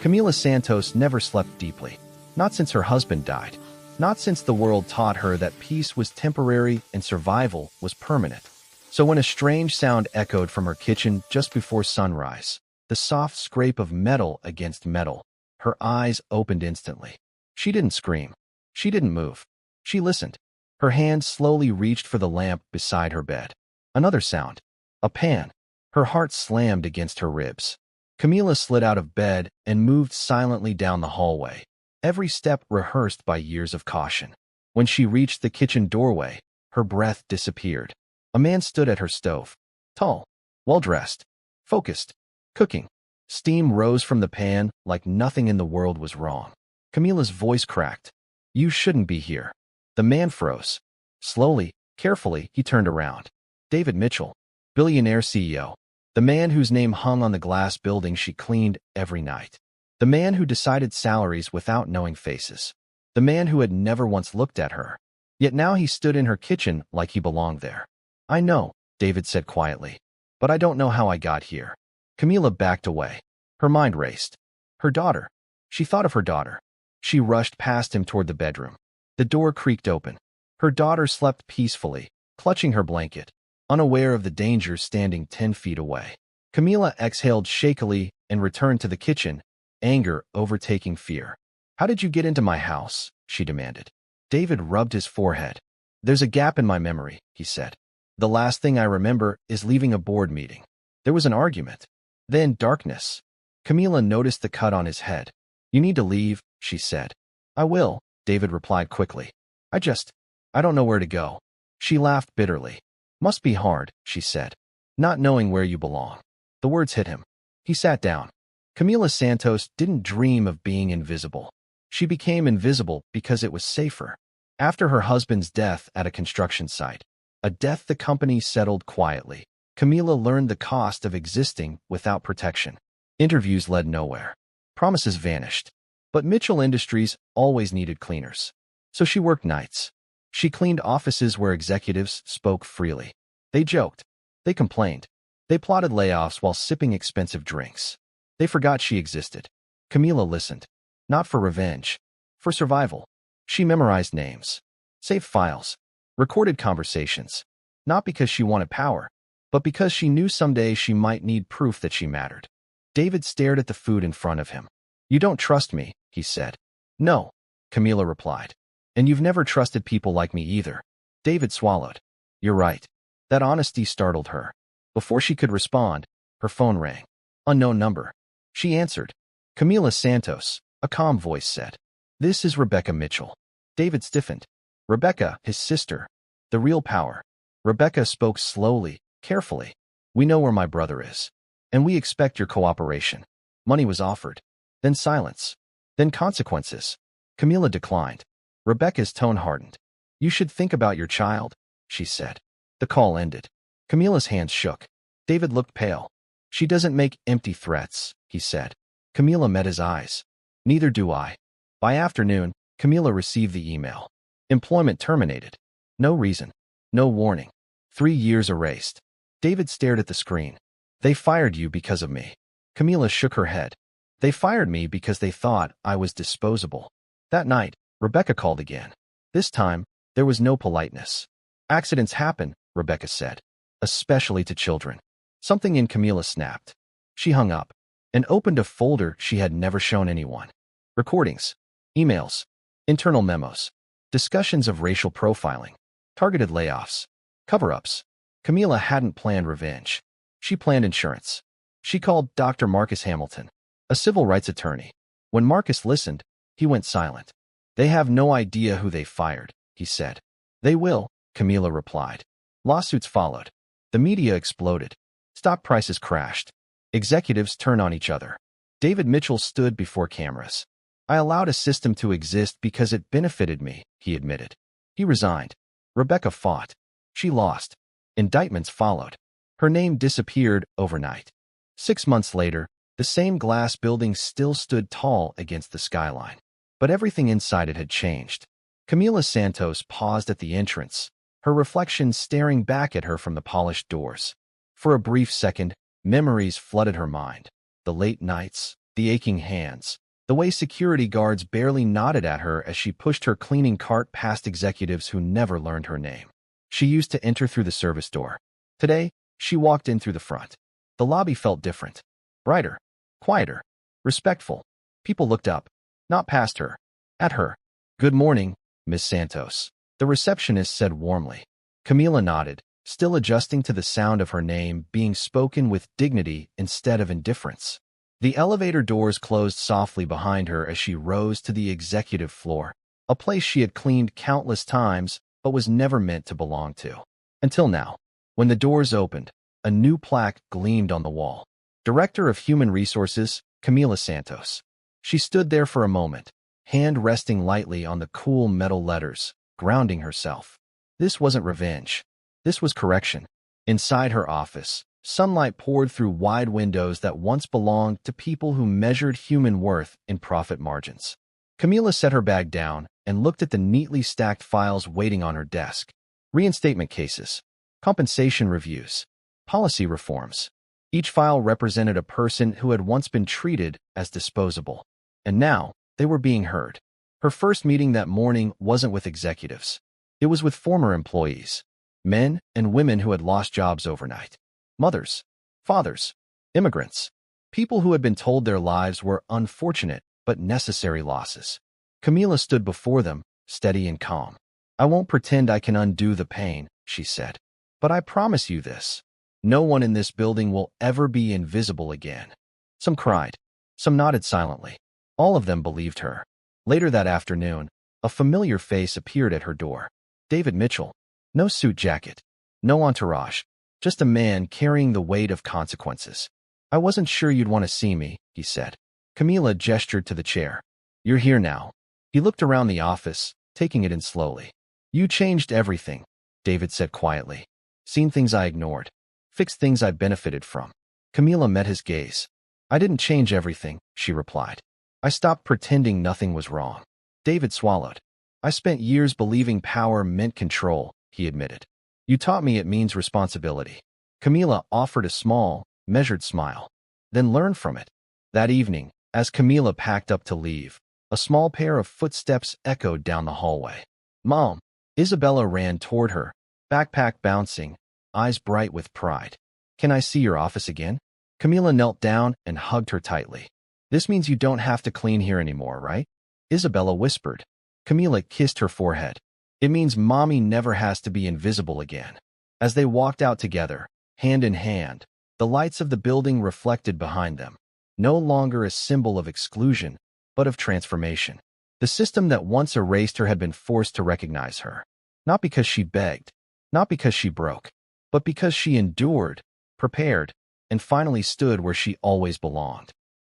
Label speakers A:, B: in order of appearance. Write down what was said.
A: Camila Santos never slept deeply. Not since her husband died. Not since the world taught her that peace was temporary and survival was permanent. So when a strange sound echoed from her kitchen just before sunrise, the soft scrape of metal against metal, her eyes opened instantly. She didn't scream. She didn't move. She listened. Her hand slowly reached for the lamp beside her bed. Another sound. A pan. Her heart slammed against her ribs. Camila slid out of bed and moved silently down the hallway, every step rehearsed by years of caution. When she reached the kitchen doorway, her breath disappeared. A man stood at her stove. Tall, well-dressed, focused, cooking. Steam rose from the pan like nothing in the world was wrong. Camila's voice cracked. "You shouldn't be here." The man froze. Slowly, carefully, he turned around. David Mitchell, billionaire CEO. The man whose name hung on the glass building she cleaned every night. The man who decided salaries without knowing faces. The man who had never once looked at her. Yet now he stood in her kitchen like he belonged there. "I know," David said quietly, "but I don't know how I got here." Camila backed away. Her mind raced. Her daughter. She thought of her daughter. She rushed past him toward the bedroom. The door creaked open. Her daughter slept peacefully, clutching her blanket, unaware of the danger standing 10 feet away. Camila exhaled shakily and returned to the kitchen, anger overtaking fear. "How did you get into my house?" she demanded. David rubbed his forehead. "There's a gap in my memory," he said. "The last thing I remember is leaving a board meeting. There was an argument. Then darkness." Camila noticed the cut on his head. "You need to leave," she said. "I will," David replied quickly. I don't know where to go." She laughed bitterly. "Must be hard," she said, "not knowing where you belong." The words hit him. He sat down. Camila Santos didn't dream of being invisible. She became invisible because it was safer. After her husband's death at a construction site, a death the company settled quietly, Camila learned the cost of existing without protection. Interviews led nowhere. Promises vanished. But Mitchell Industries always needed cleaners. So she worked nights. She cleaned offices where executives spoke freely. They joked. They complained. They plotted layoffs while sipping expensive drinks. They forgot she existed. Camila listened. Not for revenge. For survival. She memorized names. Saved files. Recorded conversations. Not because she wanted power, but because she knew someday she might need proof that she mattered. David stared at the food in front of him. "You don't trust me," he said. "No," Camila replied. "And you've never trusted people like me either." David swallowed. "You're right." That honesty startled her. Before she could respond, her phone rang. Unknown number. She answered. "Camila Santos," a calm voice said. "This is Rebecca Mitchell." David stiffened. "Rebecca, his sister. The real power." Rebecca spoke slowly, carefully. "We know where my brother is. And we expect your cooperation." Money was offered. Then silence. Then consequences. Camila declined. Rebecca's tone hardened. "You should think about your child," she said. The call ended. Camila's hands shook. David looked pale. "She doesn't make empty threats," he said. Camila met his eyes. "Neither do I." By afternoon, Camila received the email. Employment terminated. No reason. No warning. 3 years erased. David stared at the screen. "They fired you because of me." Camila shook her head. "They fired me because they thought I was disposable." That night, Rebecca called again. This time, there was no politeness. "Accidents happen," Rebecca said, "especially to children." Something in Camila snapped. She hung up and opened a folder she had never shown anyone. Recordings, emails, internal memos, discussions of racial profiling, targeted layoffs, cover-ups. Camila hadn't planned revenge. She planned insurance. She called Dr. Marcus Hamilton, a civil rights attorney. When Marcus listened, he went silent. "They have no idea who they fired," he said. "They will," Camila replied. Lawsuits followed. The media exploded. Stock prices crashed. Executives turned on each other. David Mitchell stood before cameras. "I allowed a system to exist because it benefited me," he admitted. He resigned. Rebecca fought. She lost. Indictments followed. Her name disappeared overnight. 6 months later, the same glass building still stood tall against the skyline. But everything inside it had changed. Camila Santos paused at the entrance, her reflection staring back at her from the polished doors. For a brief second, memories flooded her mind. The late nights, The aching hands. The way security guards barely nodded at her as she pushed her cleaning cart past executives who never learned her name. She used to enter through the service door. Today, she walked in through the front. The lobby felt different. Brighter. Quieter. Respectful. People looked up. Not past her. At her. "Good morning, Miss Santos," the receptionist said warmly. Camila nodded, still adjusting to the sound of her name being spoken with dignity instead of indifference. The elevator doors closed softly behind her as she rose to the executive floor, a place she had cleaned countless times but was never meant to belong to. Until now. When the doors opened, a new plaque gleamed on the wall. Director of Human Resources, Camila Santos. She stood there for a moment, hand resting lightly on the cool metal letters, grounding herself. This wasn't revenge. This was correction. Inside her office, sunlight poured through wide windows that once belonged to people who measured human worth in profit margins. Camila set her bag down and looked at the neatly stacked files waiting on her desk. Reinstatement cases, compensation reviews, policy reforms. Each file represented a person who had once been treated as disposable. And now, they were being heard. Her first meeting that morning wasn't with executives. It was with former employees, men and women who had lost jobs overnight. Mothers, fathers, immigrants, people who had been told their lives were unfortunate but necessary losses. Camila stood before them, steady and calm. "I won't pretend I can undo the pain," she said. "But I promise you this. No one in this building will ever be invisible again." Some cried. Some nodded silently. All of them believed her. Later that afternoon, a familiar face appeared at her door. David Mitchell. No suit jacket. No entourage. Just a man carrying the weight of consequences. "I wasn't sure you'd want to see me," he said. Camila gestured to the chair. "You're here now." He looked around the office, taking it in slowly. "You changed everything," David said quietly. "Seen things I ignored. Fixed things I benefited from." Camila met his gaze. "I didn't change everything," she replied. "I stopped pretending nothing was wrong." David swallowed. "I spent years believing power meant control," he admitted. "You taught me it means responsibility." Camila offered a small, measured smile. "Then learn from it." That evening, as Camila packed up to leave, a small pair of footsteps echoed down the hallway. "Mom!" Isabella ran toward her, backpack bouncing, eyes bright with pride. "Can I see your office again?" Camila knelt down and hugged her tightly. "This means you don't have to clean here anymore, right?" Isabella whispered. Camila kissed her forehead. "It means Mommy never has to be invisible again." As they walked out together, hand in hand, the lights of the building reflected behind them, no longer a symbol of exclusion, but of transformation. The system that once erased her had been forced to recognize her. Not because she begged, not because she broke, but because she endured, prepared, and finally stood where she always belonged.